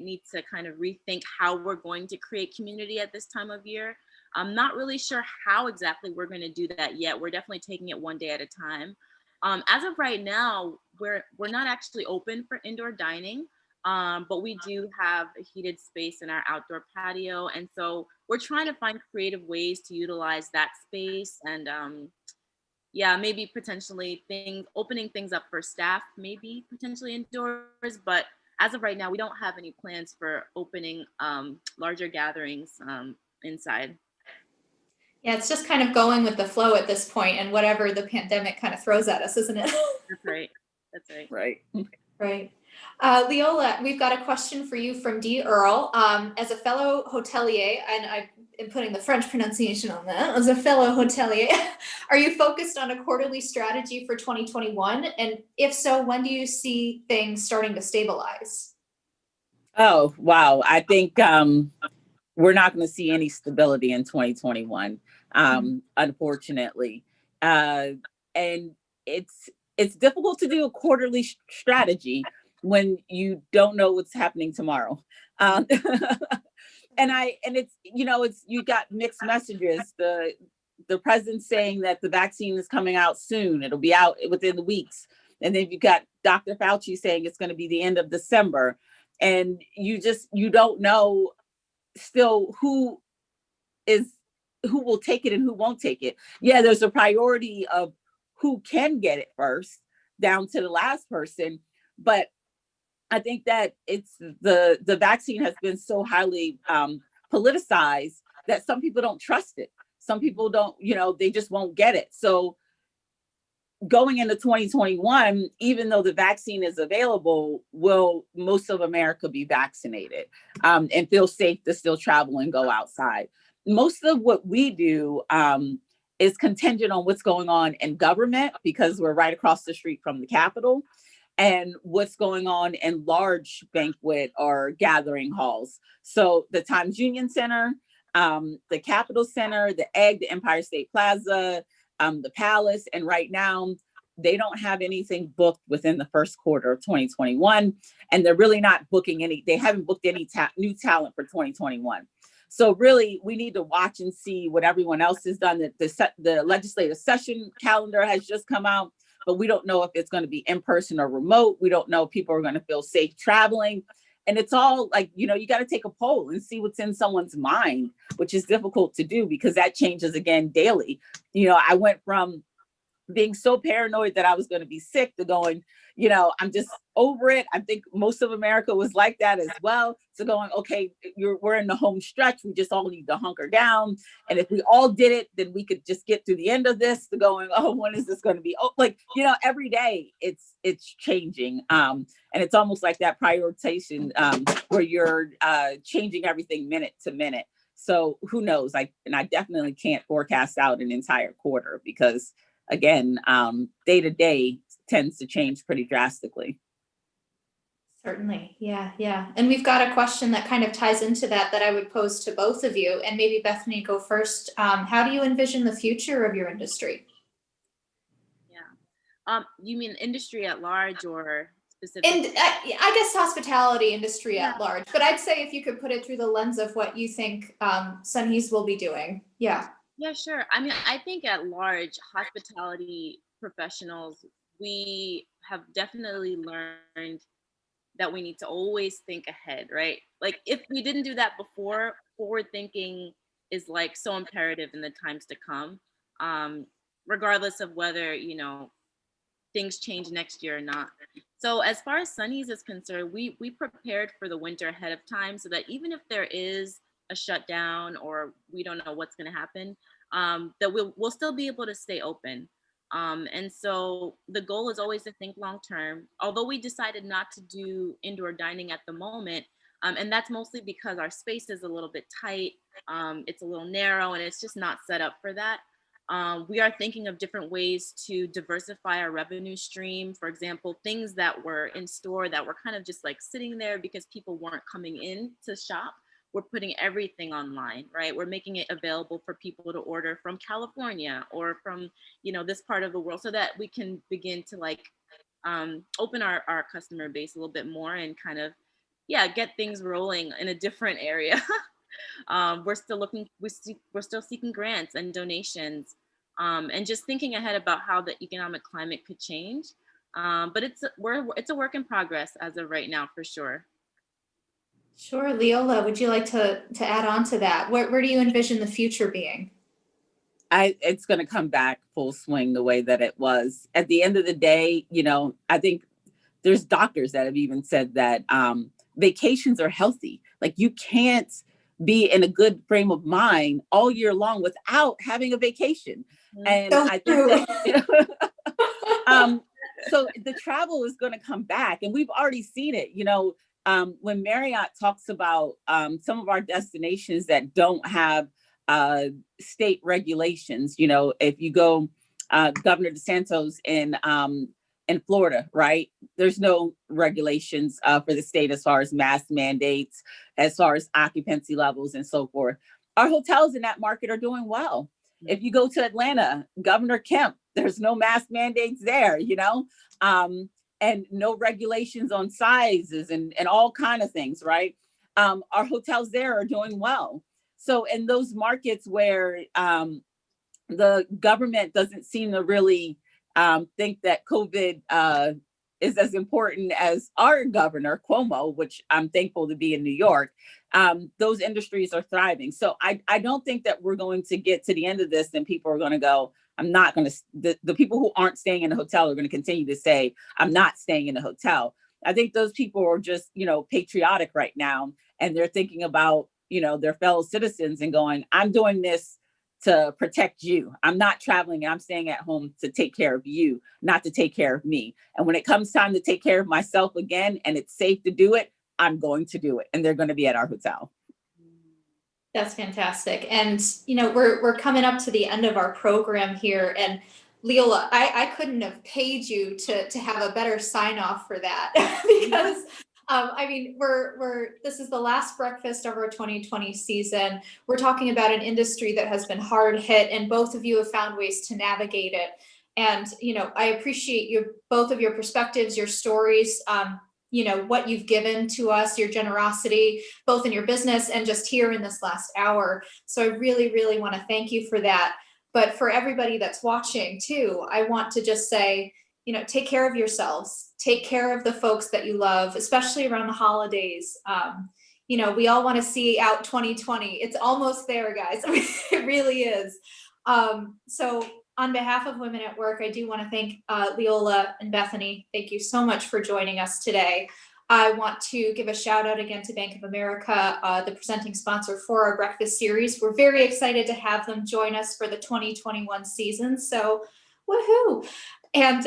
need to kind of rethink how we're going to create community at this time of year. I'm not really sure how exactly we're going to do that yet. We're definitely taking it one day at a time. As of right now, we're not actually open for indoor dining, but we do have a heated space in our outdoor patio. And so we're trying to find creative ways to utilize that space and yeah, maybe potentially opening things up for staff, maybe potentially indoors. But as of right now, we don't have any plans for opening larger gatherings inside. Yeah, it's just kind of going with the flow at this point and whatever the pandemic kind of throws at us, isn't it? That's right. That's right. Right. Right. Leola, we've got a question for you from D. Earl. As a fellow hotelier, and I am putting the French pronunciation on that, as a fellow hotelier, are you focused on a quarterly strategy for 2021? And if so, when do you see things starting to stabilize? Oh, wow. I think we're not going to see any stability in 2021, unfortunately. And it's difficult to do a quarterly strategy when you don't know what's happening tomorrow. And it's, you got mixed messages. The president saying that the vaccine is coming out soon. It'll be out within the weeks. And then you got Dr. Fauci saying it's going to be the end of December. And you don't know still who will take it and who won't take it. Yeah, there's a priority of who can get it first down to the last person. But I think that it's the vaccine has been so highly politicized that some people don't trust it. Some people don't, they just won't get it. So going into 2021, even though the vaccine is available, will most of America be vaccinated and feel safe to still travel and go outside? Most of what we do is contingent on what's going on in government, because we're right across the street from the Capitol, and what's going on in large banquet or gathering halls. So the Times Union Center, the Capitol Center, the Egg, the Empire State Plaza, the Palace, and right now they don't have anything booked within the first quarter of 2021, and they're really not booking any. They haven't booked any new talent for 2021. So really, we need to watch and see what everyone else has done. That the legislative session calendar has just come out, but we don't know if it's going to be in person or remote. We don't know if people are going to feel safe traveling. And it's all like, you got to take a poll and see what's in someone's mind, which is difficult to do because that changes again daily. I went from being so paranoid that I was going to be sick to going, I'm just over it. I think most of America was like that as well. So going, okay, we're in the home stretch. We just all need to hunker down. And if we all did it, then we could just get through the end of this to going, oh, when is this going to be? Oh, every day it's changing. And it's almost like that prioritization where you're changing everything minute to minute. So who knows? I definitely can't forecast out an entire quarter because again, day to day tends to change pretty drastically. Certainly. Yeah. And we've got a question that kind of ties into that I would pose to both of you. And maybe Bethany, go first. How do you envision the future of your industry? Yeah. You mean industry at large or specific? And I guess hospitality industry at large. But I'd say if you could put it through the lens of what you think Sunhee's will be doing. Yeah. Yeah, sure. I mean, I think at large, hospitality professionals, we have definitely learned that we need to always think ahead, right? Like if we didn't do that before, forward thinking is like so imperative in the times to come, regardless of whether, things change next year or not. So as far as Sunhee's is concerned, we prepared for the winter ahead of time so that even if there is a shutdown or we don't know what's going to happen, that we'll still be able to stay open. And so the goal is always to think long term, although we decided not to do indoor dining at the moment. And that's mostly because our space is a little bit tight. It's a little narrow and it's just not set up for that. We are thinking of different ways to diversify our revenue stream. For example, things that were in store that were kind of just like sitting there because people weren't coming in to shop. We're putting everything online, right? We're making it available for people to order from California or from, this part of the world so that we can begin to open our customer base a little bit more and kind of, get things rolling in a different area. We're still seeking grants and donations and just thinking ahead about how the economic climate could change. But it's a work in progress as of right now, for sure. Sure. Leola, would you like to add on to that? Where do you envision the future being? It's going to come back full swing the way that it was. At the end of the day, I think there's doctors that have even said that vacations are healthy. Like, you can't be in a good frame of mind all year long without having a vacation. And So I think true. that, so the travel is going to come back, and we've already seen it. When Marriott talks about some of our destinations that don't have state regulations, if you go Governor DeSantis in Florida, right? There's no regulations for the state as far as mask mandates, as far as occupancy levels and so forth. Our hotels in that market are doing well. If you go to Atlanta, Governor Kemp, there's no mask mandates there, and no regulations on sizes and all kind of things, right? Our hotels there are doing well. So in those markets where the government doesn't seem to really think that COVID is as important as our governor, Cuomo, which I'm thankful to be in New York, those industries are thriving. So I don't think that we're going to get to the end of this and people are going to go, I'm not going to, the people who aren't staying in a hotel are going to continue to say, I'm not staying in a hotel. I think those people are just, patriotic right now. And they're thinking about, their fellow citizens and going, I'm doing this to protect you. I'm not traveling and I'm staying at home to take care of you, not to take care of me. And when it comes time to take care of myself again, and it's safe to do it, I'm going to do it. And they're going to be at our hotel. That's fantastic. And, we're coming up to the end of our program here. And Leola, I couldn't have paid you to have a better sign off for that because this is the last breakfast of our 2020 season. We're talking about an industry that has been hard hit, and both of you have found ways to navigate it. And, I appreciate both of your perspectives, your stories, what you've given to us, your generosity, both in your business and just here in this last hour. So I really, really want to thank you for that. But for everybody that's watching too, I want to just say, take care of yourselves, take care of the folks that you love, especially around the holidays. We all want to see out 2020. It's almost there, guys. It really is. So on behalf of Women at Work, I do want to thank Leola and Bethany. Thank you so much for joining us today. I want to give a shout out again to Bank of America, the presenting sponsor for our breakfast series. We're very excited to have them join us for the 2021 season. So woohoo! And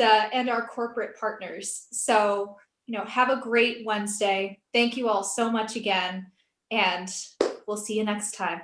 our corporate partners. So, have a great Wednesday. Thank you all so much again, and we'll see you next time.